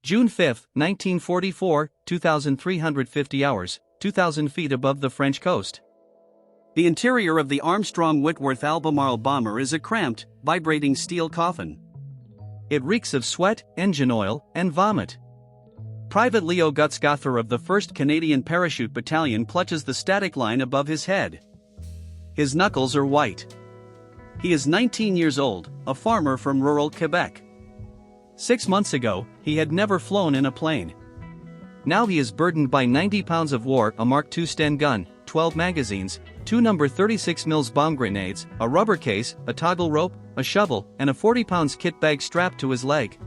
June 5, 1944, 2,350 hours, 2,000 feet above the French coast. The interior of the Armstrong-Whitworth Albemarle bomber is a cramped, vibrating steel coffin. It reeks of sweat, engine oil, and vomit. Private Leo Gutzgather of the 1st Canadian Parachute Battalion clutches the static line above his head. His knuckles are white. He is 19 years old, a farmer from rural Quebec. 6 months ago, he had never flown in a plane. Now he is burdened by 90 pounds of war, a Mark II Sten gun, 12 magazines, 2 No. 36 mils bomb grenades, a rubber case, a toggle rope, a shovel, and a 40 pounds kit bag strapped to his leg.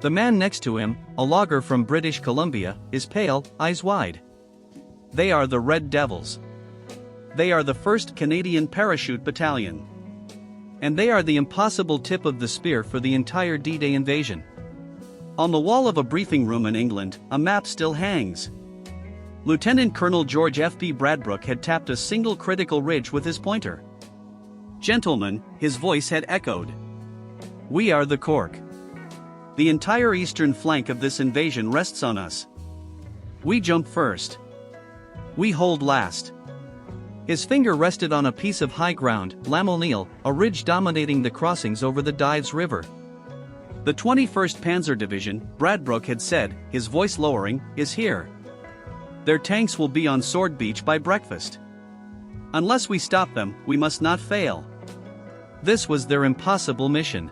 The man next to him, a logger from British Columbia, is pale, eyes wide. They are the Red Devils. They are the 1st Canadian Parachute Battalion. And they are the impossible tip of the spear for the entire D-Day invasion. On the wall of a briefing room in England, a map still hangs. Lieutenant Colonel George F.P. Bradbrook had tapped a single critical ridge with his pointer. "Gentlemen," his voice had echoed. "We are the Cork. The entire eastern flank of this invasion rests on us. We jump first. We hold last." His finger rested on a piece of high ground, Lamolneil, a ridge dominating the crossings over the Dives River. "The 21st Panzer Division," Bradbrook had said, his voice lowering, "is here. Their tanks will be on Sword Beach by breakfast. Unless we stop them, we must not fail." This was their impossible mission.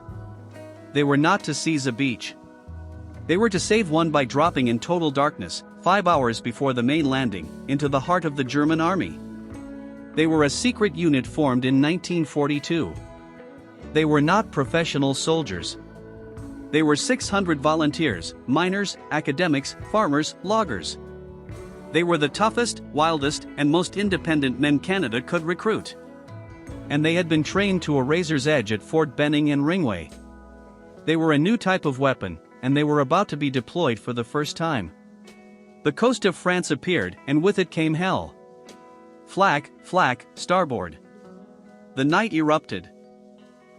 They were not to seize a beach. They were to save one by dropping in total darkness, 5 hours before the main landing, into the heart of the German army. They were a secret unit formed in 1942. They were not professional soldiers. They were 600 volunteers, miners, academics, farmers, loggers. They were the toughest, wildest, and most independent men Canada could recruit. And they had been trained to a razor's edge at Fort Benning and Ringway. They were a new type of weapon, and they were about to be deployed for the first time. The coast of France appeared, and with it came hell. Flak, flak, starboard. The night erupted.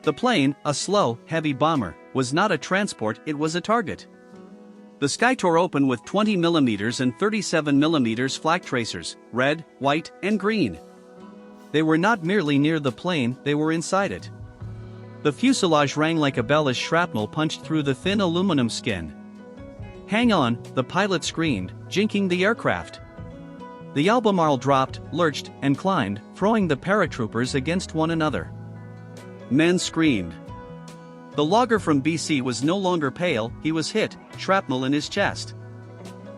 The plane, a slow, heavy bomber, was not a transport, it was a target. The sky tore open with 20mm and 37mm flak tracers, red, white, and green. They were not merely near the plane, they were inside it. The fuselage rang like a bell as shrapnel punched through the thin aluminum skin. "Hang on," the pilot screamed, jinking the aircraft. The Albemarle dropped, lurched, and climbed, throwing the paratroopers against one another. Men screamed. The logger from BC was no longer pale, he was hit, shrapnel in his chest.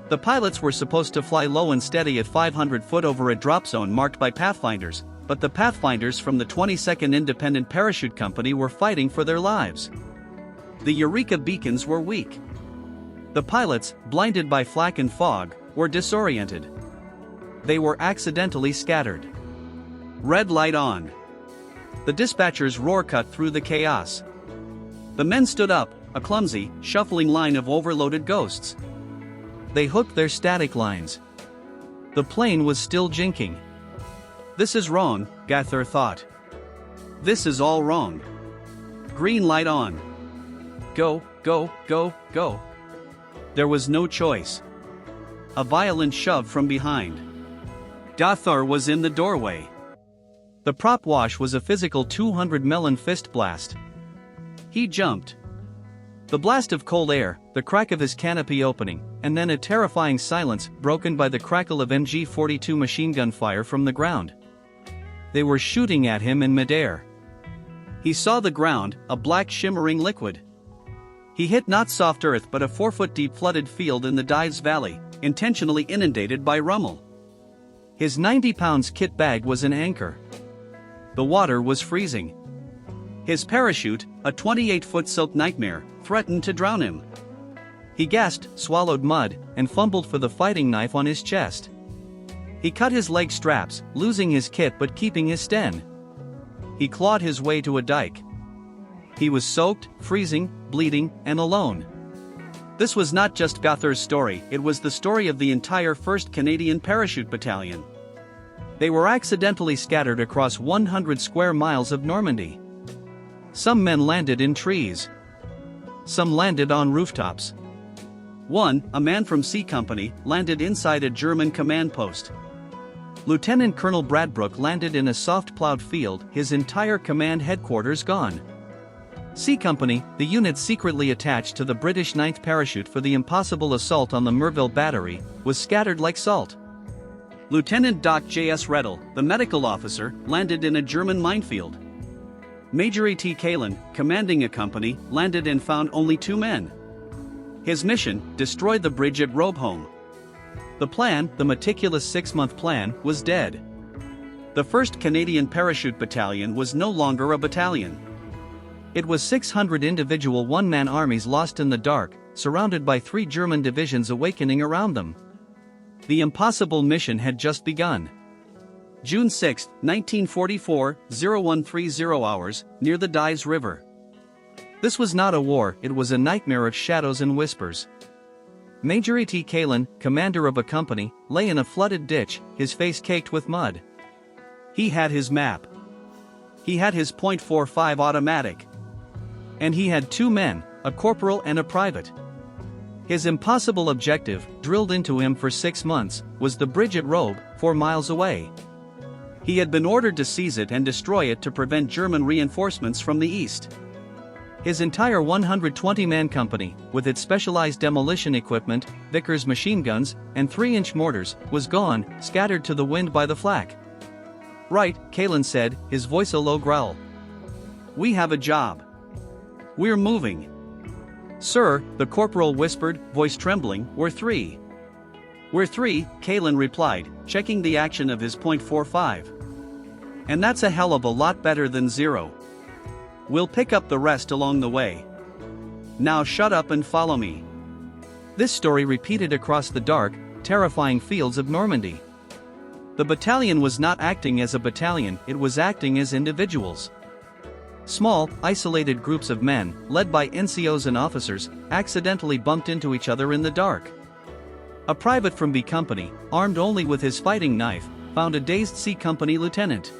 The pilots were supposed to fly low and steady at 500 foot over a drop zone marked by pathfinders, but the pathfinders from the 22nd Independent Parachute Company were fighting for their lives. The Eureka beacons were weak. The pilots, blinded by flak and fog, were disoriented. They were accidentally scattered. Red light on. The dispatcher's roar cut through the chaos. The men stood up, a clumsy, shuffling line of overloaded ghosts. They hooked their static lines. The plane was still jinking. "This is wrong," Gathar thought. "This is all wrong. Green light on. Go, go, go, go." There was no choice. A violent shove from behind. Gathar was in the doorway. The prop wash was a physical 200 melon fist blast. He jumped. The blast of cold air, the crack of his canopy opening, and then a terrifying silence broken by the crackle of MG-42 machine gun fire from the ground. They were shooting at him in midair. He saw the ground, a black shimmering liquid. He hit not soft earth but a 4-foot deep flooded field in the Dives Valley, intentionally inundated by Rummel. His 90 pounds kit bag was an anchor. The water was freezing. His parachute, a 28-foot silk nightmare, threatened to drown him. He gasped, swallowed mud, and fumbled for the fighting knife on his chest. He cut his leg straps, losing his kit but keeping his sten. He clawed his way to a dike. He was soaked, freezing, bleeding, and alone. This was not just Gathar's story, it was the story of the entire 1st Canadian Parachute Battalion. They were accidentally scattered across 100 square miles of Normandy. Some men landed in trees. Some landed on rooftops. 1. A man from C Company landed inside a German command post. Lieutenant Colonel Bradbrook landed in a soft-plowed field, his entire command headquarters gone. C Company, the unit secretly attached to the British 9th Parachute for the impossible assault on the Merville Battery, was scattered like salt. Lieutenant Doc J.S. Reddell, the medical officer, landed in a German minefield. Major A.T. Kalin, commanding a company, landed and found only 2 men. His mission: destroy the bridge at Robeholm. The plan, the meticulous 6-month plan, was dead. The 1st Canadian Parachute Battalion was no longer a battalion. It was 600 individual one-man armies lost in the dark, surrounded by 3 German divisions awakening around them. The impossible mission had just begun. June 6, 1944, 0130 hours, near the Dives River. This was not a war, it was a nightmare of shadows and whispers. Major A.T. Kalin, commander of a company, lay in a flooded ditch, his face caked with mud. He had his map. He had his .45 automatic. And he had 2 men, a corporal and a private. His impossible objective, drilled into him for 6 months, was the bridge at Robe, 4 miles away. He had been ordered to seize it and destroy it to prevent German reinforcements from the east. His entire 120-man company, with its specialized demolition equipment, Vickers machine guns, and 3-inch mortars, was gone, scattered to the wind by the flak. "Right," Kalin said, his voice a low growl. "We have a job. We're moving." "Sir," the corporal whispered, voice trembling, "we're 3. "We're 3, Kalin replied, checking the action of his .45. "And that's a hell of a lot better than 0. We'll pick up the rest along the way. Now shut up and follow me." This story repeated across the dark, terrifying fields of Normandy. The battalion was not acting as a battalion, it was acting as individuals. Small, isolated groups of men, led by NCOs and officers, accidentally bumped into each other in the dark. A private from B Company, armed only with his fighting knife, found a dazed C Company lieutenant.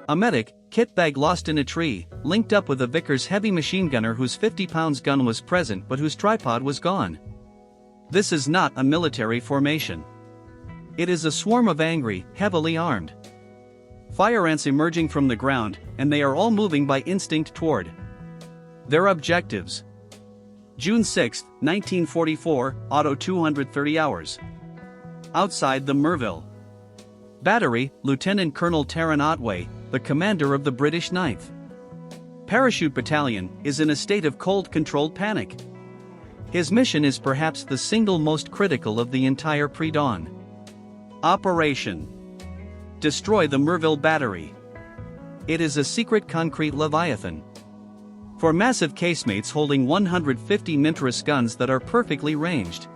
A medic, kit bag lost in a tree, linked up with a Vickers heavy machine gunner whose 50-pounds gun was present but whose tripod was gone. This is not a military formation. It is a swarm of angry, heavily armed fire ants emerging from the ground, and they are all moving by instinct toward their objectives. June 6, 1944, auto 230 hours. Outside the Merville Battery, Lieutenant Colonel Taran Otway, the commander of the British 9th Parachute Battalion, is in a state of cold-controlled panic. His mission is perhaps the single most critical of the entire pre-dawn operation. Destroy the Merville Battery. It is a secret concrete leviathan. For massive casemates holding 150 Mintras guns that are perfectly ranged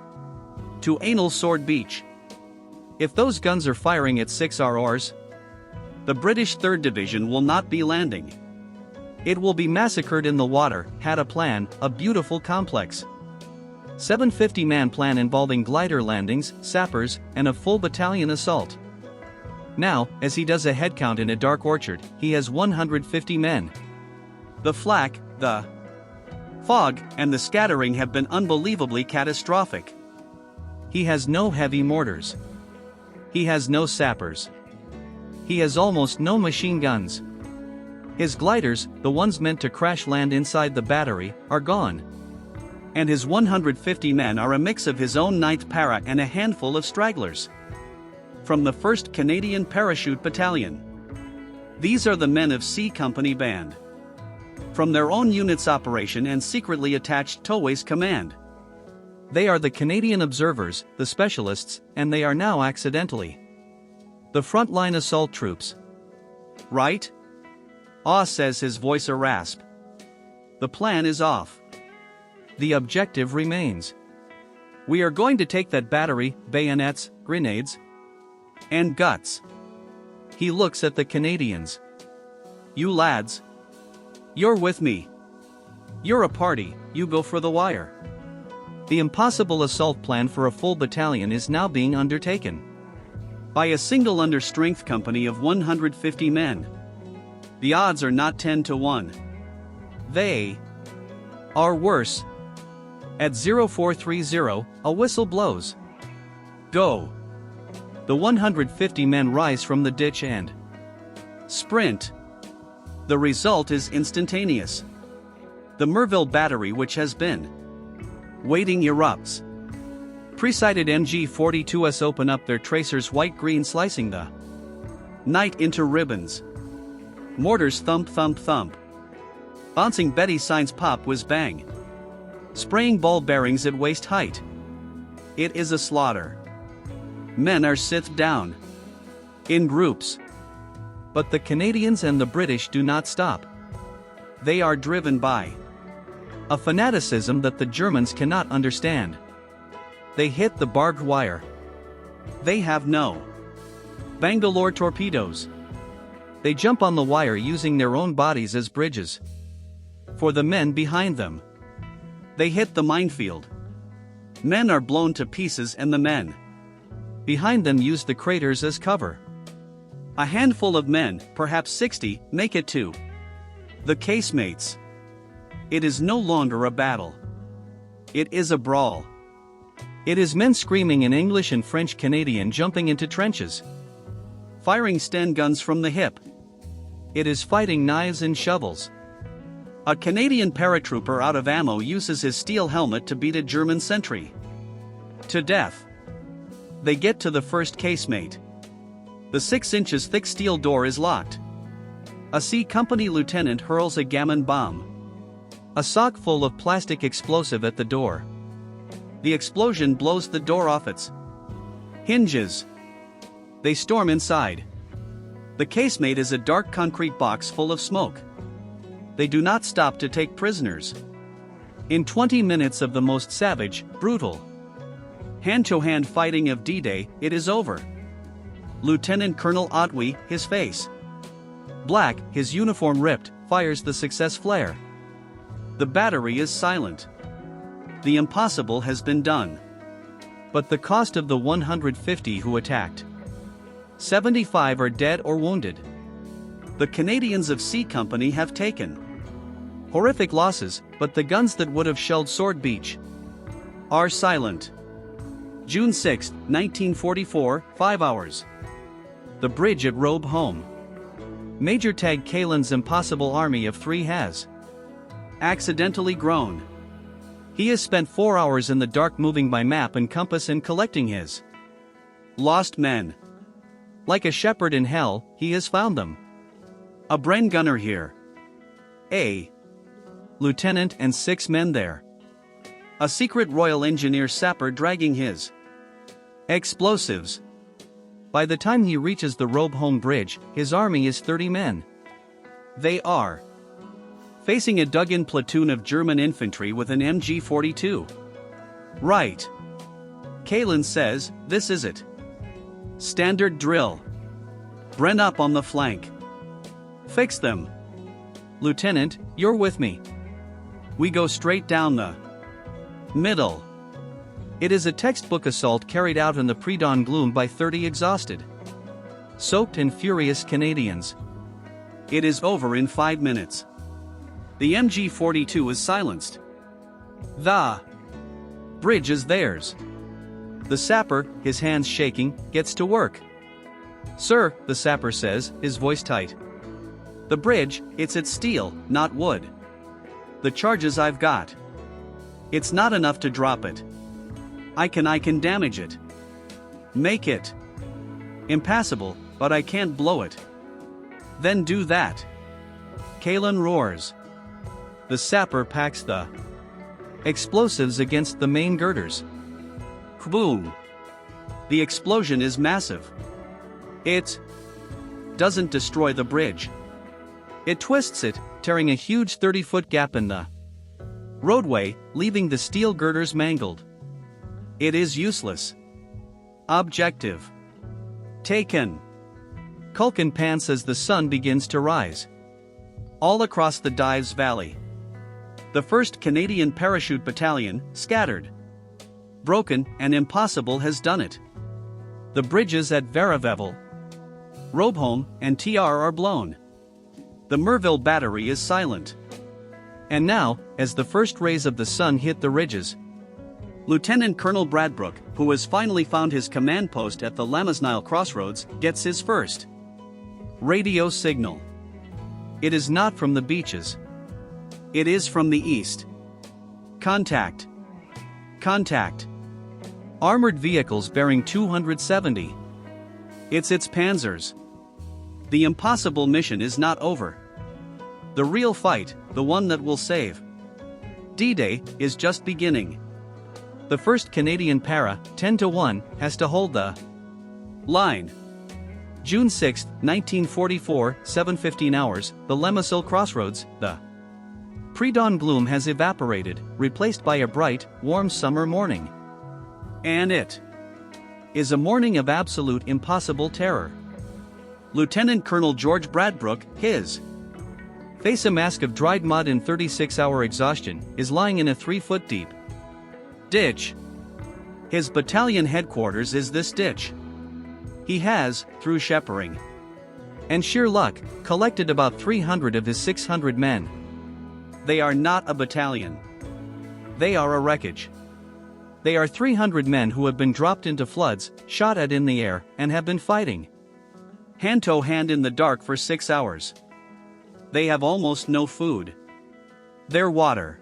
to anal sword beach. If those guns are firing at 6 RRs, the British 3rd Division will not be landing. It will be massacred in the water. Had a plan, a beautiful complex 750-man plan involving glider landings, sappers, and a full battalion assault. Now, as he does a headcount in a dark orchard, he has 150 men. The flak, the fog, and the scattering have been unbelievably catastrophic. He has no heavy mortars. He has no sappers. He has almost no machine guns. His gliders, the ones meant to crash land inside the battery, are gone. And his 150 men are a mix of his own 9th Para and a handful of stragglers from the 1st Canadian Parachute Battalion. These are the men of C Company Band. From their own unit's operation and secretly attached Toway's command. They are the Canadian observers, the specialists, and they are now accidentally the frontline assault troops. Right? Ah, says his voice a rasp. The plan is off. The objective remains. We are going to take that battery, bayonets, grenades, and guts. He looks at the Canadians. You lads. You're with me. You're a party, you go for the wire. The impossible assault plan for a full battalion is now being undertaken by a single understrength company of 150 men. The odds are not 10 to 1. They are worse. At 0430, a whistle blows. Go! The 150 men rise from the ditch and sprint. The result is instantaneous. The Merville battery, which has been waiting, erupts. Pre-sighted MG-42s open up their tracers white-green, slicing the night into ribbons. Mortars thump thump thump. Bouncing Betty signs pop whiz bang. Spraying ball bearings at waist height. It is a slaughter. Men are sithed down in groups. But the Canadians and the British do not stop. They are driven by a fanaticism that the Germans cannot understand. They hit the barbed wire. They have no Bangalore torpedoes. They jump on the wire using their own bodies as bridges for the men behind them. They hit the minefield. Men are blown to pieces and the men behind them use the craters as cover. A handful of men, perhaps 60, make it to the casemates. It is no longer a battle. It is a brawl. It is men screaming in English and French, Canadian jumping into trenches, firing Sten guns from the hip. It is fighting knives and shovels. A Canadian paratrooper out of ammo uses his steel helmet to beat a German sentry to death. They get to the first casemate. The 6 inches thick steel door is locked. A C Company lieutenant hurls a gammon bomb, a sock full of plastic explosive, at the door. The explosion blows the door off its hinges. They storm inside. The casemate is a dark concrete box full of smoke. They do not stop to take prisoners. In 20 minutes of the most savage, brutal, hand-to-hand fighting of D-Day, it is over. Lieutenant Colonel Otway, his face black, his uniform ripped, fires the success flare. The battery is silent. The impossible has been done. But the cost of the 150 who attacked. 75 are dead or wounded. The Canadians of C Company have taken horrific losses, but the guns that would have shelled Sword Beach are silent. June 6, 1944, 5 hours. The bridge at Robe Home. Major Tag Kalen's impossible army of 3 has accidentally grown. He has spent 4 hours in the dark moving by map and compass and collecting his lost men. Like a shepherd in hell, he has found them. A Bren gunner here. A lieutenant and 6 men there. A secret Royal Engineer sapper dragging his explosives. By the time he reaches the Robe Home Bridge, his army is 30 men. They are facing a dug-in platoon of German infantry with an MG-42. Right. Kalen says, this is it. Standard drill. Bren up on the flank. Fix them. Lieutenant, you're with me. We go straight down the middle. It is a textbook assault carried out in the pre-dawn gloom by 30 exhausted, soaked and furious Canadians. It is over in 5 minutes. The MG-42 is silenced. The bridge is theirs. The sapper, his hands shaking, gets to work. Sir, the sapper says, his voice tight. The bridge, it's steel, not wood. The charges I've got. It's not enough to drop it. I can damage it. Make it impassable, but I can't blow it. Then do that. Kalen roars. The sapper packs the explosives against the main girders. Kaboom! The explosion is massive. It doesn't destroy the bridge. It twists it, tearing a huge 30-foot gap in the roadway, leaving the steel girders mangled. It is useless. Objective taken. Culkin pants as the sun begins to rise. All across the Dives Valley. The 1st Canadian Parachute Battalion, scattered, broken, and impossible has done it. The bridges at Varavevel, Robeholm, and TR are blown. The Merville battery is silent. And now, as the first rays of the sun hit the ridges, Lieutenant Colonel Bradbrook, who has finally found his command post at the Lammasnile crossroads, gets his first radio signal. It is not from the beaches. It is from the east. Contact. Contact. Armored vehicles bearing 270. It's panzers. The impossible mission is not over. The real fight, the one that will save D-Day, is just beginning. The 1st Canadian Para, 10-1, has to hold the line. June 6, 1944, 7:15 hours, the Lammasnile crossroads, the pre-dawn gloom has evaporated, replaced by a bright, warm summer morning. And it is a morning of absolute impossible terror. Lieutenant Colonel George Bradbrook, his face a mask of dried mud in 36-hour exhaustion, is lying in a 3-foot deep ditch. His battalion headquarters is this ditch. He has, through shepherding and sheer luck, collected about 300 of his 600 men. They are not a battalion. They are a wreckage. They are 300 men who have been dropped into floods, shot at in the air, and have been fighting hand to hand in the dark for 6 hours. They have almost no food. Their water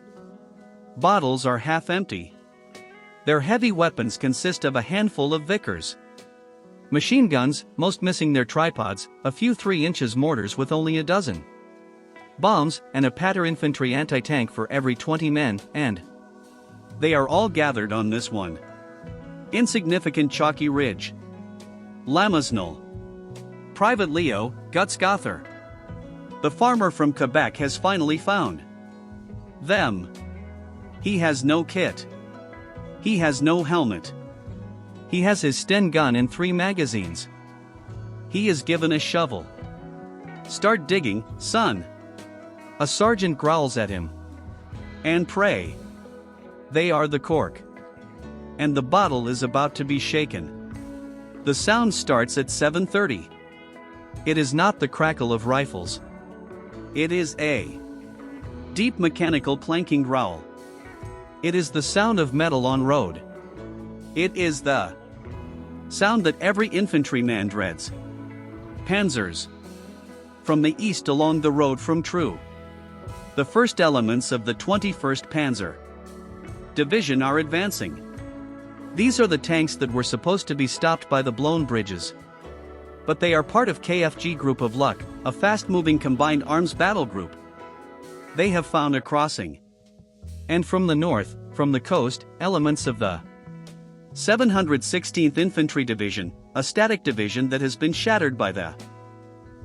bottles are half empty. Their heavy weapons consist of a handful of Vickers machine guns, most missing their tripods, a few 3-inch mortars with only a dozen bombs, and a patter infantry anti-tank for every 20 men, and they are all gathered on this one insignificant chalky ridge. Lammasnile. Private Leo Gutsgother, the farmer from Quebec, has finally found them. He has no kit. He has no helmet. He has his Sten gun and 3 magazines. He is given a shovel. Start digging, son. A sergeant growls at him. And pray. They are the cork. And the bottle is about to be shaken. The sound starts at 7:30. It is not the crackle of rifles. It is a deep mechanical clanking growl. It is the sound of metal on road. It is the sound that every infantryman dreads. Panzers. From the east along the road from True. The first elements of the 21st Panzer Division are advancing. These are the tanks that were supposed to be stopped by the blown bridges. But they are part of KFG Group of Luck, a fast-moving combined arms battle group. They have found a crossing. And from the north, from the coast, elements of the 716th Infantry Division, a static division that has been shattered by the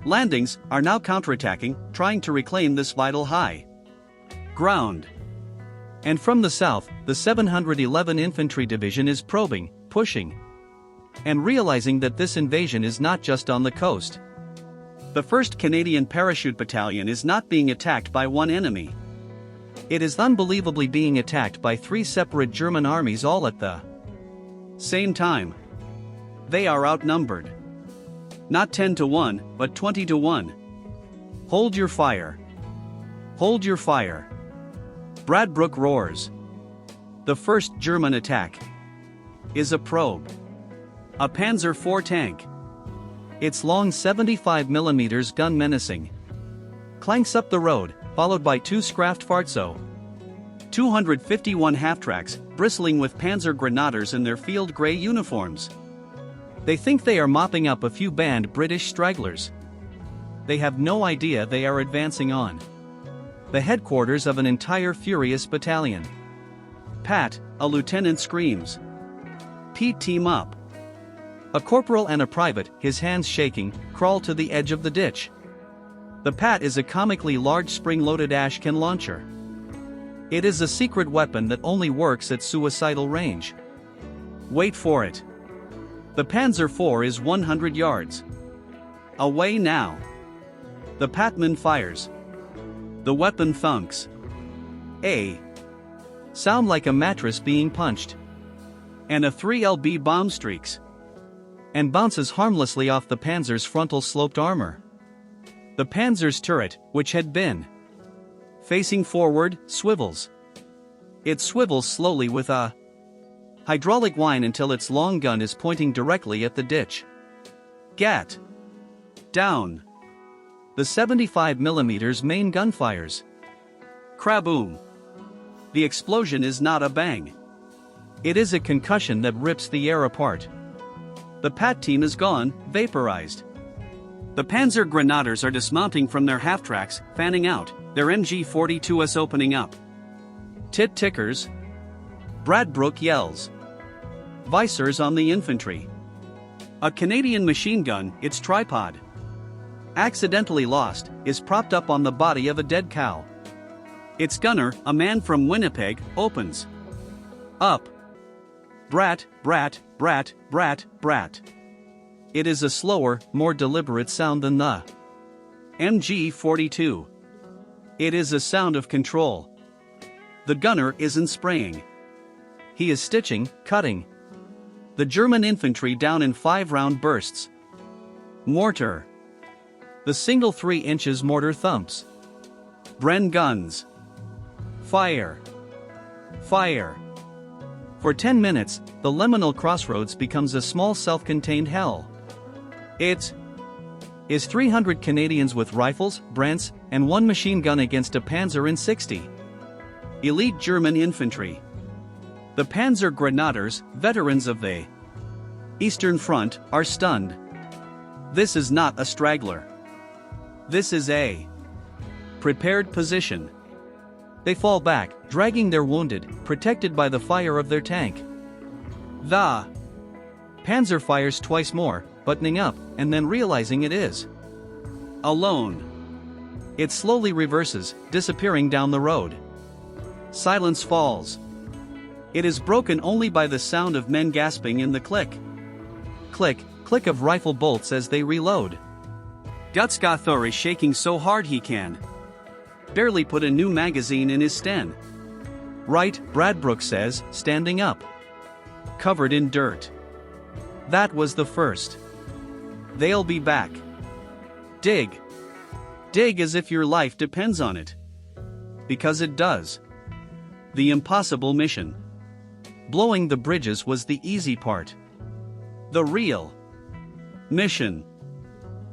landings, are now counterattacking, trying to reclaim this vital high ground. And from the south, the 711 Infantry Division is probing, pushing, and realizing that this invasion is not just on the coast. The 1st Canadian Parachute Battalion is not being attacked by one enemy. It is unbelievably being attacked by 3 separate German armies all at the same time. They are outnumbered. Not 10-1, but 20-1. Hold your fire. Hold your fire. Bradbrook roars. The first German attack is a probe. A Panzer IV tank. Its long 75mm gun menacing clanks up the road, followed by 2 Kraftfahrzeuge 251 half-tracks, bristling with Panzer Grenadiers in their field grey uniforms. They think they are mopping up a few banned British stragglers. They have no idea they are advancing on the headquarters of an entire furious battalion. Pat, a lieutenant, screams. Pete, team up. A corporal and a private, his hands shaking, crawl to the edge of the ditch. The Pat is a comically large spring-loaded Ashcan launcher. It is a secret weapon that only works at suicidal range. Wait for it. The Panzer IV is 100 yards away now. The Patman fires. The weapon thunks. A sound like a mattress being punched. And a 3LB bomb streaks and bounces harmlessly off the Panzer's frontal sloped armor. The Panzer's turret, which had been facing forward, swivels. It swivels slowly with a Hydraulic whine until its long gun is pointing directly at the ditch. Gat. Down. The 75mm main gun fires. Kraboom. The explosion is not a bang. It is a concussion that rips the air apart. The PAT team is gone, vaporized. The Panzer Grenadiers are dismounting from their half-tracks, fanning out, their MG-42s opening up. Tit tickers. Bradbrook yells. Visors on the infantry. A Canadian machine gun, its tripod, accidentally lost, is propped up on the body of a dead cow. Its gunner, a man from Winnipeg, opens up. Brat, brat, brat, brat, brat. It is a slower, more deliberate sound than the MG-42. It is a sound of control. The gunner isn't spraying. He is stitching, cutting the German infantry down in 5-round bursts. Mortar. The single 3 inches mortar thumps. Bren guns. Fire. Fire. For 10 minutes, the liminal crossroads becomes a small self-contained hell. It is 300 Canadians with rifles, Brents, and 1 machine gun against a Panzer in 60. Elite German infantry. The Panzer Grenadiers, veterans of the Eastern Front, are stunned. This is not a straggler. This is a prepared position. They fall back, dragging their wounded, protected by the fire of their tank. The Panzer fires twice more, buttoning up, and then realizing it is alone. It slowly reverses, disappearing down the road. Silence falls. It is broken only by the sound of men gasping in the click. Click, click of rifle bolts as they reload. Gutsgathor is shaking so hard he can barely put a new magazine in his sten. Right, Bradbrook says, standing up. Covered in dirt. That was the first. They'll be back. Dig. Dig as if your life depends on it. Because it does. The impossible mission. Blowing the bridges was the easy part. The real mission.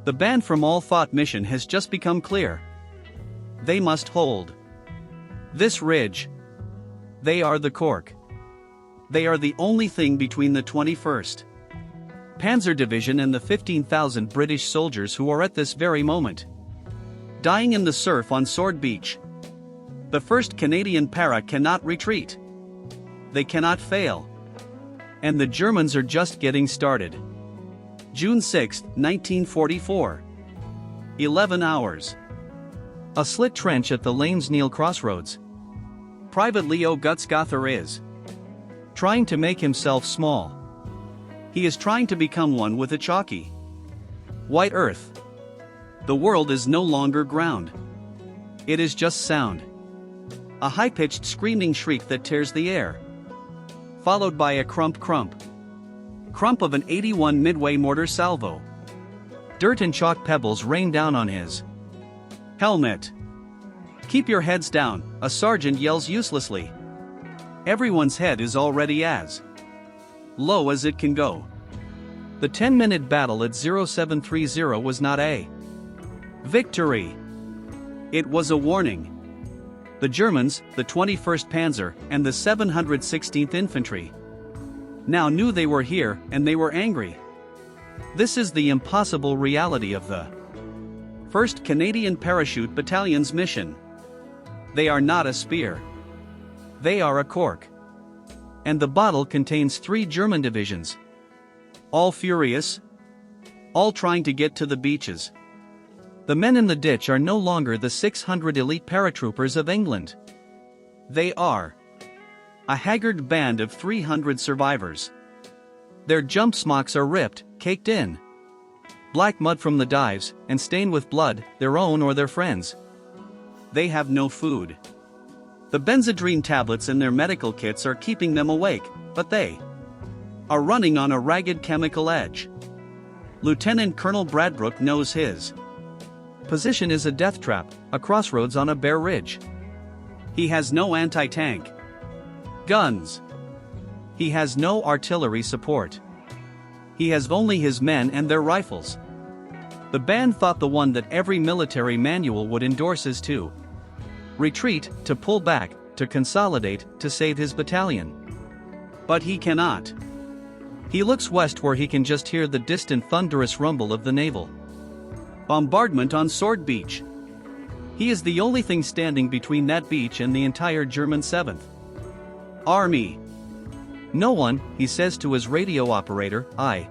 The ban from all thought mission has just become clear. They must hold this ridge. They are the cork. They are the only thing between the 21st Panzer Division and the 15,000 British soldiers who are at this very moment dying in the surf on Sword Beach. The 1st Canadian Para cannot retreat. They cannot fail. And the Germans are just getting started. June 6, 1944. 11 hours. A slit trench at the Lanesneal Crossroads. Private Leo Gutsgathor is trying to make himself small. He is trying to become one with a chalky white earth. The world is no longer ground. It is just sound. A high-pitched screaming shriek that tears the air. Followed by a crump crump. Crump of an 81 Midway mortar salvo. Dirt and chalk pebbles rain down on his helmet. Keep your heads down, a sergeant yells uselessly. Everyone's head is already as low as it can go. The 10-minute battle at 0730 was not a victory. It was a warning. The Germans, the 21st Panzer, and the 716th Infantry now knew they were here, and they were angry. This is the impossible reality of the 1st Canadian Parachute Battalion's mission. They are not a spear. They are a cork. And the bottle contains 3 German divisions. All furious. All trying to get to the beaches. The men in the ditch are no longer the 600 elite paratroopers of England. They are a haggard band of 300 survivors. Their jump smocks are ripped, caked in black mud from the dives, and stained with blood, their own or their friends'. They have no food. The Benzedrine tablets in their medical kits are keeping them awake, but they are running on a ragged chemical edge. Lieutenant Colonel Bradbrook knows his position is a death trap, a crossroads on a bare ridge. He has no anti-tank guns. He has no artillery support. He has only his men and their rifles. The band thought the one that every military manual would endorse is to retreat, to pull back, to consolidate, to save his battalion. But he cannot. He looks west where he can just hear the distant thunderous rumble of the naval bombardment on Sword Beach. He is the only thing standing between that beach and the entire German 7th Army. No one, he says to his radio operator, I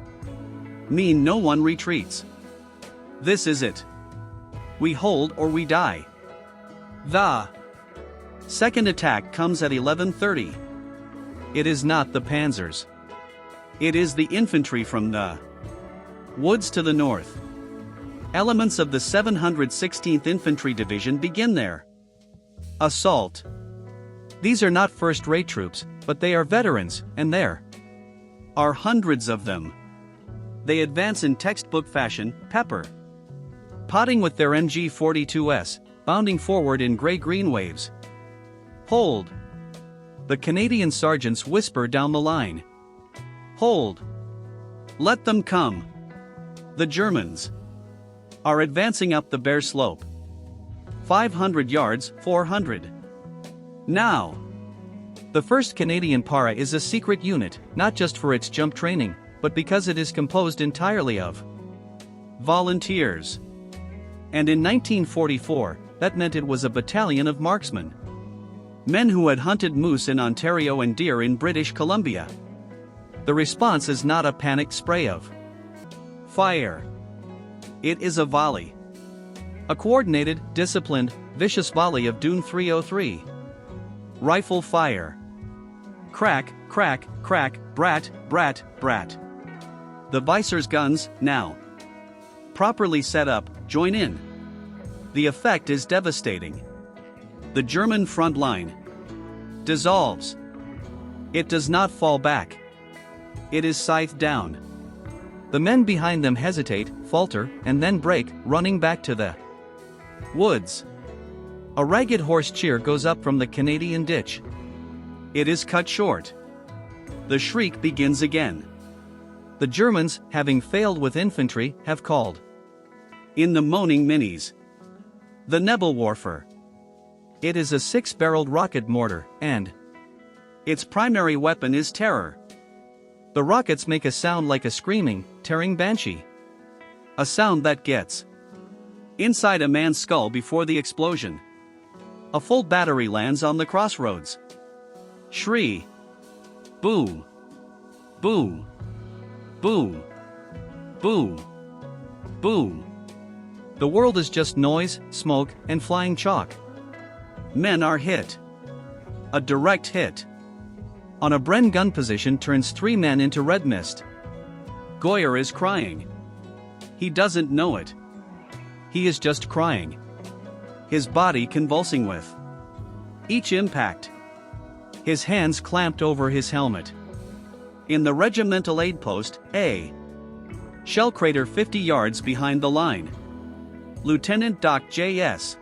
mean no one retreats. This is it. We hold or we die. The second attack comes at 11:30. It is not the panzers. It is the infantry from the woods to the north. Elements of the 716th Infantry Division begin their assault. These are not first-rate troops, but they are veterans, and there are hundreds of them. They advance in textbook fashion, pepper potting with their MG-42s, bounding forward in gray-green waves. Hold. The Canadian sergeants whisper down the line. Hold. Let them come. The Germans are advancing up the bare slope. 500 yards, 400. Now. The 1st Canadian Para is a secret unit, not just for its jump training, but because it is composed entirely of volunteers. And in 1944, that meant it was a battalion of marksmen. Men who had hunted moose in Ontario and deer in British Columbia. The response is not a panicked spray of fire. It is a volley. A coordinated, disciplined, vicious volley of Dune 303. Rifle fire. Crack, crack, crack, brat, brat, brat. The Visor's guns, now properly set up, join in. The effect is devastating. The German front line dissolves. It does not fall back. It is scythed down. The men behind them hesitate, falter, and then break, running back to the woods. A ragged horse cheer goes up from the Canadian ditch. It is cut short. The shriek begins again. The Germans, having failed with infantry, have called in the moaning minis. The Nebelwerfer. It is a 6-barreled rocket mortar, and its primary weapon is terror. The rockets make a sound like a screaming, tearing banshee. A sound that gets inside a man's skull before the explosion. A full battery lands on the crossroads. Shri. Boom. Boom. Boom. Boom. Boom. The world is just noise, smoke, and flying chalk. Men are hit. A direct hit. On a Bren gun position turns 3 men into red mist. Goyer is crying. He doesn't know it. He is just crying. His body convulsing with each impact. His hands clamped over his helmet. In the regimental aid post, a shell crater 50 yards behind the line. Lieutenant Doc J.S.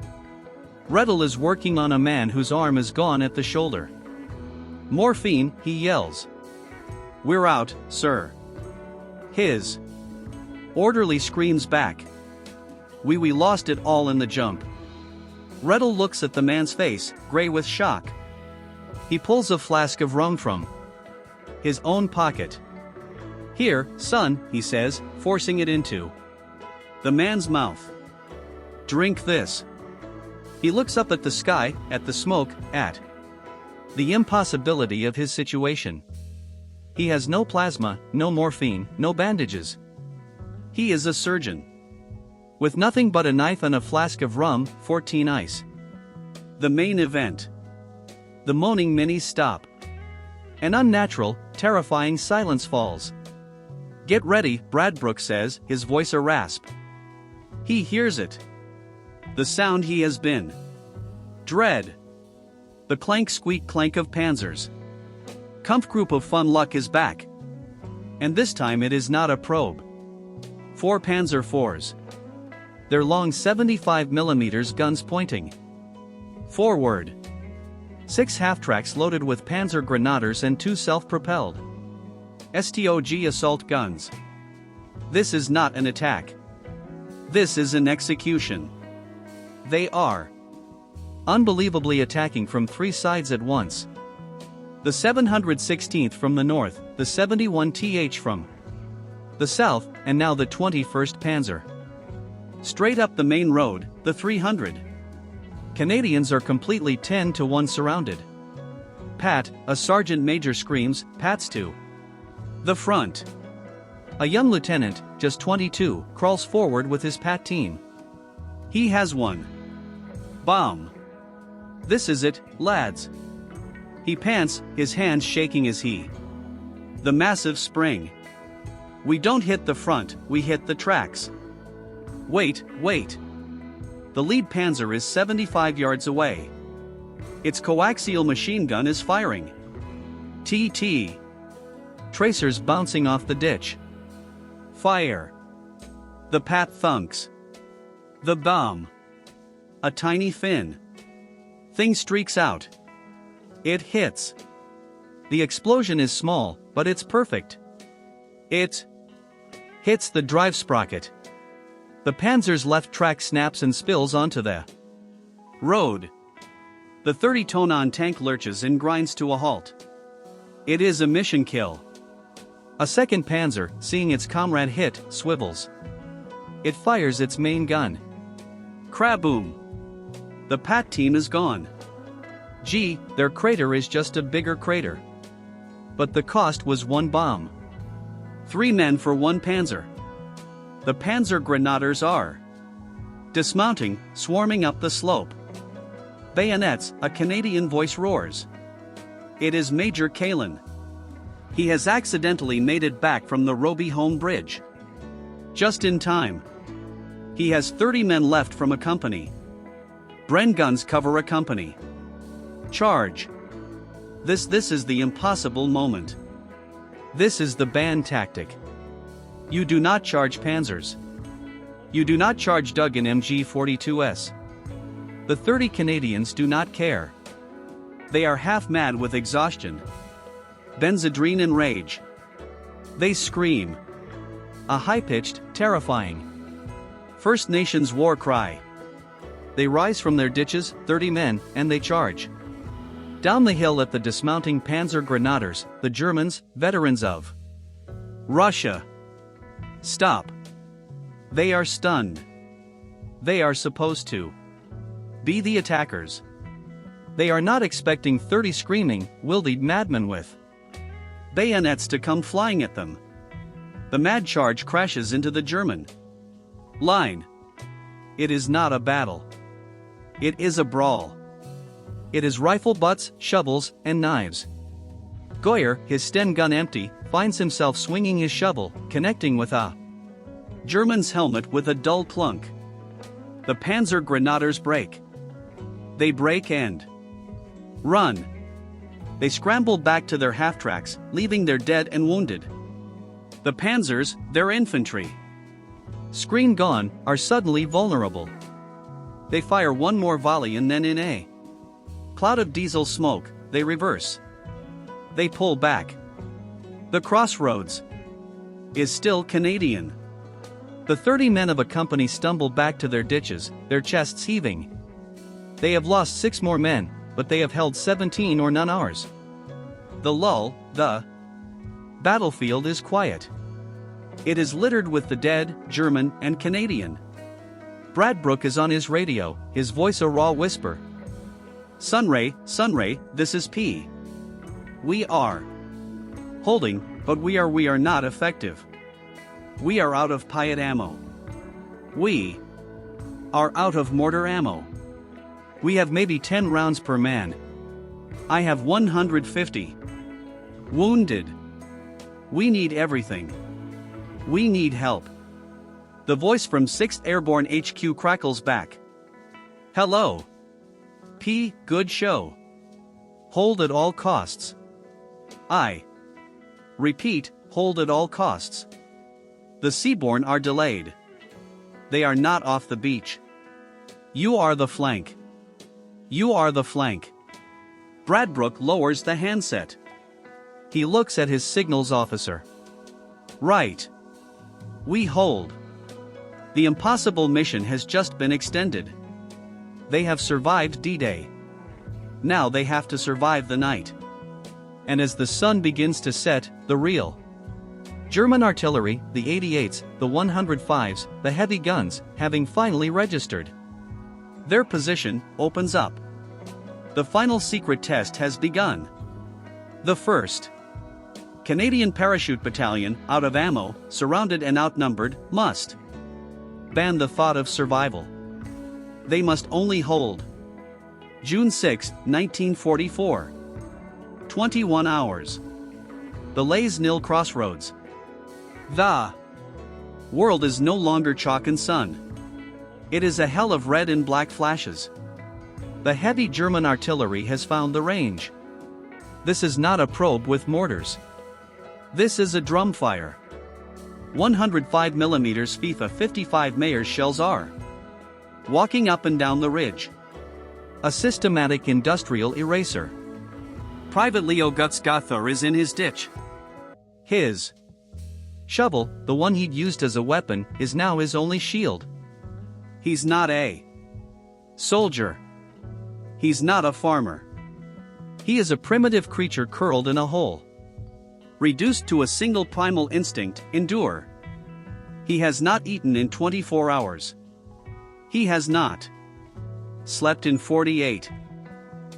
Rettel is working on a man whose arm is gone at the shoulder. Morphine, he yells. We're out, sir. His orderly screams back. We lost it all in the jump. Rettel looks at the man's face, gray with shock. He pulls a flask of rum from his own pocket. Here, son, he says, forcing it into the man's mouth. Drink this. He looks up at the sky, at the smoke, at the impossibility of his situation. He has no plasma, no morphine, no bandages. He is a surgeon. With nothing but a knife and a flask of rum, 14 ice. The main event. The moaning minis stop. An unnatural, terrifying silence falls. Get ready, Bradbrook says, his voice a rasp. He hears it. The sound he has been dread. The clank squeak clank of panzers. Kampfgruppe of Fun Luck is back. And this time it is not a probe. 4 Panzer IVs. Their long 75mm guns pointing forward. 6 half-tracks loaded with Panzer Grenadiers and 2 self-propelled STOG assault guns. This is not an attack. This is an execution. They are unbelievably attacking from 3 sides at once. The 716th from the north, the 71th from the south, and now the 21st Panzer. Straight up the main road, the 300. Canadians are completely 10-to-1 surrounded. Pat, a sergeant major screams, "Pats to the front." A young lieutenant, just 22, crawls forward with his Pat team. He has one bomb. This is it, lads. He pants, his hands shaking as he the massive spring. We don't hit the front, we hit the tracks. Wait. The lead panzer is 75 yards away. Its coaxial machine gun is firing. TT. Tracers bouncing off the ditch. Fire. The Pat thunks. The bomb. A tiny fin. Thing streaks out. It hits. The explosion is small, but it's perfect. It hits the drive sprocket. The Panzer's left track snaps and spills onto the road. The 30-ton tank lurches and grinds to a halt. It is a mission kill. A second Panzer, seeing its comrade hit, swivels. It fires its main gun. Craboom! The Pat team is gone. Gee, their crater is just a bigger crater. But the cost was 1 bomb. 3 men for 1 Panzer. The Panzer Grenadiers are dismounting, swarming up the slope. Bayonets, a Canadian voice roars. It is Major Kalin. He has accidentally made it back from the Roby home bridge. Just in time. He has 30 men left from a company. Bren guns cover a company. Charge. This is the impossible moment. This is the band tactic. You do not charge panzers. You do not charge Duggan MG-42s. The 30 Canadians do not care. They are half mad with exhaustion. Benzedrine and rage. They scream. A high-pitched, terrifying First Nations war cry. They rise from their ditches, 30 men, and they charge. Down the hill at the dismounting Panzer Grenadiers, the Germans, veterans of Russia. Stop. They are stunned. They are supposed to be the attackers. They are not expecting 30 screaming, wildeed madmen with bayonets to come flying at them. The mad charge crashes into the German line. It is not a battle. It is a brawl. It is rifle butts, shovels, and knives. Goyer, his Sten gun empty, finds himself swinging his shovel, connecting with a German's helmet with a dull clunk. The Panzer Grenadiers break. They break and run. They scramble back to their half-tracks, leaving their dead and wounded. The Panzers, their infantry, screen gone, are suddenly vulnerable. They fire one more volley and then in a cloud of diesel smoke, they reverse. They pull back. The crossroads is still Canadian. The 30 men of a company stumble back to their ditches, their chests heaving. They have lost 6 more men, but they have held 17 or none hours. The lull, the battlefield is quiet. It is littered with the dead, German, and Canadian. Bradbrook is on his radio, his voice a raw whisper. Sunray, this is P. We are holding, but we are not effective. We are out of Piat ammo. We are out of mortar ammo. We have maybe 10 rounds per man. I have 150 wounded. We need everything. We need help. The voice from 6th Airborne HQ crackles back. Hello. P. Good show. Hold at all costs. I repeat, hold at all costs. The seaborne are delayed. They are not off the beach. You are the flank. You are the flank. Bradbrook lowers the handset. He looks at his signals officer. Right. We hold. The impossible mission has just been extended. They have survived D-Day. Now they have to survive the night. And as the sun begins to set, the real German artillery, the 88s, the 105s, the heavy guns, having finally registered their position, opens up. The final secret test has begun. The 1st Canadian Parachute Battalion, out of ammo, surrounded and outnumbered, must ban the thought of survival. They must only hold. June 6, 1944. 21 hours. The Les Nil Crossroads. The world is no longer chalk and sun. It is a hell of red and black flashes. The heavy German artillery has found the range. This is not a probe with mortars. This is a drum fire. 105 mm FIFA 55 Mayers shells are walking up and down the ridge. A systematic industrial eraser. Private Leo Gutzgathor is in his ditch. His shovel, the one he'd used as a weapon, is now his only shield. He's not a soldier. He's not a farmer. He is a primitive creature curled in a hole. Reduced to a single primal instinct, endure. He has not eaten in 24 hours. He has not slept in 48.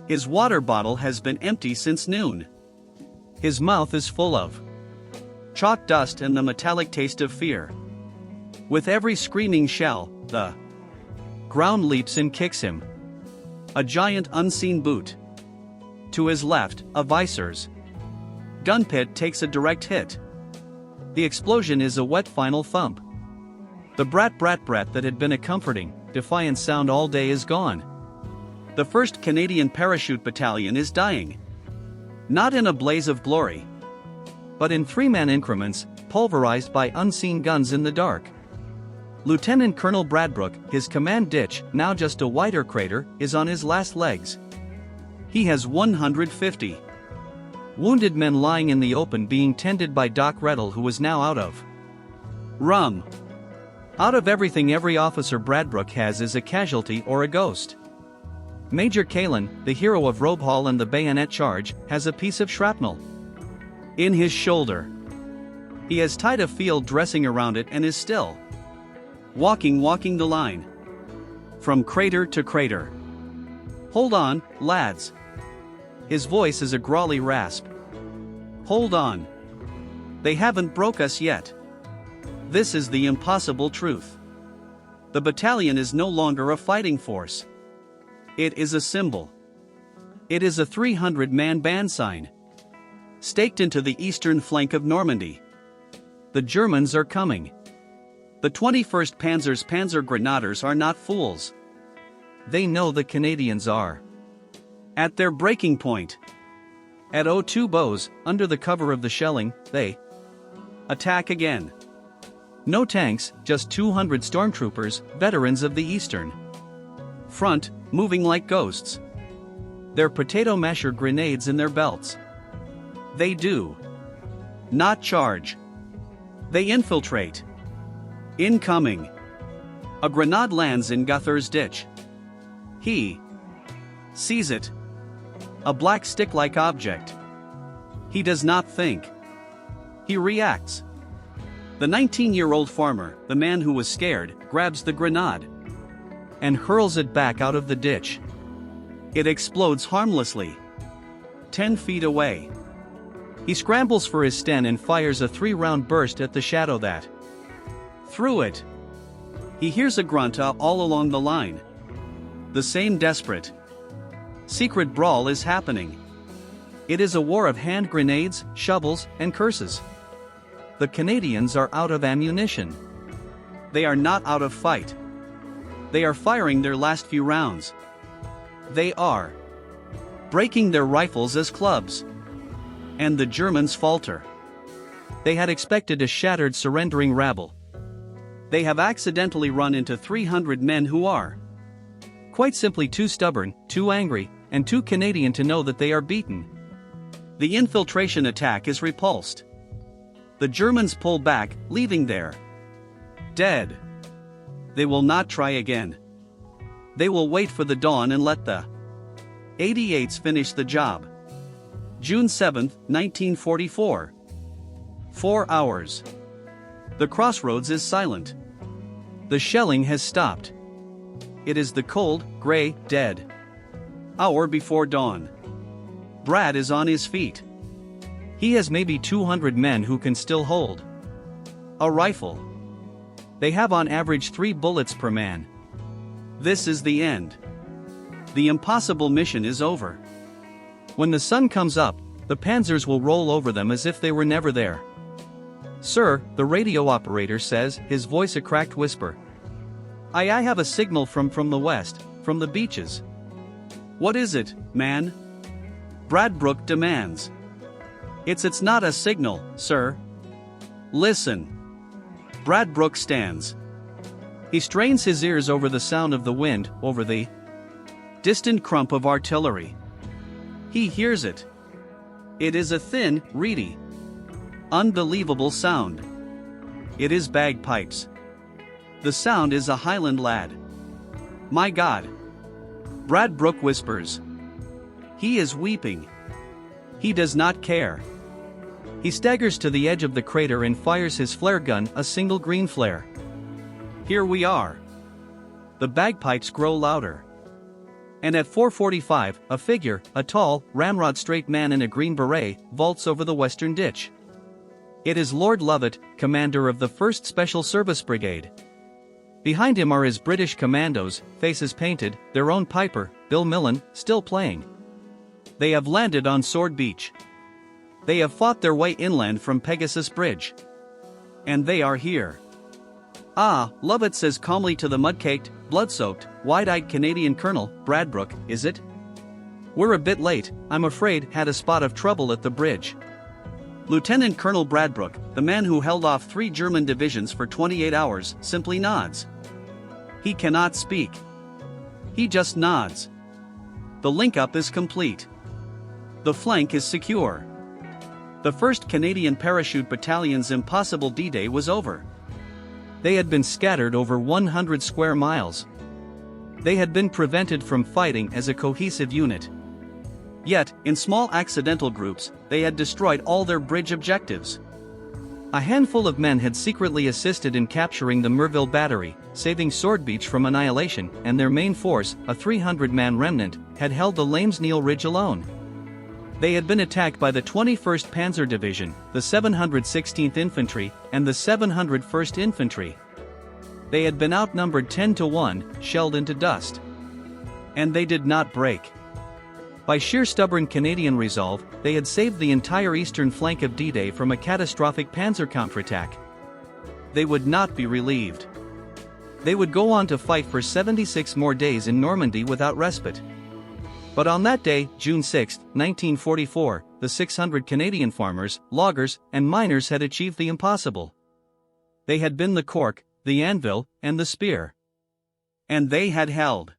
His water bottle has been empty since noon. His mouth is full of chalk dust and the metallic taste of fear. With every screaming shell, the ground leaps and kicks him. A giant unseen boot. To his left, a Visor's gun pit takes a direct hit. The explosion is a wet final thump. The brat that had been a comforting, defiant sound all day is gone. The 1st Canadian Parachute Battalion is dying. Not in a blaze of glory, but in 3-man increments, pulverized by unseen guns in the dark. Lieutenant Colonel Bradbrook, his command ditch, now just a wider crater, is on his last legs. He has 150 wounded men lying in the open being tended by Doc Rettle, who is now out of rum. Out of everything every officer Bradbrook has is a casualty or a ghost. Major Kalin, the hero of Robe Hall and the bayonet charge, has a piece of shrapnel in his shoulder. He has tied a field dressing around it and is still walking the line from crater to crater. Hold on, lads. His voice is a growly rasp. Hold on. They haven't broke us yet. This is the impossible truth. The battalion is no longer a fighting force. It is a symbol. It is a 300-man band sign, staked into the eastern flank of Normandy. The Germans are coming. The 21st Panzer's Panzer Grenadiers are not fools. They know the Canadians are at their breaking point. At 02 Bows, under the cover of the shelling, they attack again. No tanks, just 200 stormtroopers, veterans of the Eastern Front, moving like ghosts. Their potato masher grenades in their belts. They do not charge. They infiltrate. Incoming. A grenade lands in Guthor's ditch. He sees it. A black stick-like object. He does not think. He reacts. The 19-year-old farmer, the man who was scared, grabs the grenade and hurls it back out of the ditch. It explodes harmlessly 10 feet away. He scrambles for his sten and fires a 3-round burst at the shadow that threw it. He hears a grunt all along the line. The same desperate, secret brawl is happening. It is a war of hand grenades, shovels, and curses. The Canadians are out of ammunition. They are not out of fight. They are firing their last few rounds. They are breaking their rifles as clubs. And the Germans falter. They had expected a shattered, surrendering rabble. They have accidentally run into 300 men who are quite simply too stubborn, too angry, and too Canadian to know that they are beaten. The infiltration attack is repulsed. The Germans pull back, leaving their dead. They will not try again. They will wait for the dawn and let the 88s finish the job. June 7, 1944. 4 hours. The crossroads is silent. The shelling has stopped. It is the cold, gray, dead hour before dawn. Brad is on his feet. He has maybe 200 men who can still hold a rifle. They have on average 3 bullets per man. This is the end. The impossible mission is over. When the sun comes up, the panzers will roll over them as if they were never there. "Sir," the radio operator says, his voice a cracked whisper. I have a signal from the west, from the beaches." "What is it, man?" Brad Brooke demands. It's not a signal, sir." "Listen." Brad Brooke stands. He strains his ears over the sound of the wind, over the distant crump of artillery. He hears it. It is a thin, reedy, unbelievable sound. It is bagpipes. The sound is a Highland lad. "My God!" Brad Brooke whispers. He is weeping. He does not care. He staggers to the edge of the crater and fires his flare gun, a single green flare. Here we are. The bagpipes grow louder. And at 4:45, a figure, a tall, ramrod-straight man in a green beret, vaults over the western ditch. It is Lord Lovett, commander of the 1st Special Service Brigade. Behind him are his British commandos, faces painted, their own piper, Bill Millen, still playing. They have landed on Sword Beach. They have fought their way inland from Pegasus Bridge. And they are here. "Ah," Lovett says calmly to the mud-caked, blood-soaked, wide-eyed Canadian Colonel, "Brad Brooke, is it? We're a bit late, I'm afraid, had a spot of trouble at the bridge." Lieutenant Colonel Brad Brooke, the man who held off 3 German divisions for 28 hours, simply nods. He cannot speak. He just nods. The link-up is complete. The flank is secure. The 1st Canadian Parachute Battalion's impossible D-Day was over. They had been scattered over 100 square miles. They had been prevented from fighting as a cohesive unit. Yet, in small accidental groups, they had destroyed all their bridge objectives. A handful of men had secretly assisted in capturing the Merville Battery, saving Sword Beach from annihilation, and their main force, a 300-man remnant, had held the Lamesneil Ridge alone. They had been attacked by the 21st Panzer Division, the 716th Infantry, and the 701st Infantry. They had been outnumbered 10-1, shelled into dust. And they did not break. By sheer stubborn Canadian resolve, they had saved the entire eastern flank of D-Day from a catastrophic panzer counterattack. They would not be relieved. They would go on to fight for 76 more days in Normandy without respite. But on that day, June 6, 1944, the 600 Canadian farmers, loggers, and miners had achieved the impossible. They had been the cork, the anvil, and the spear. And they had held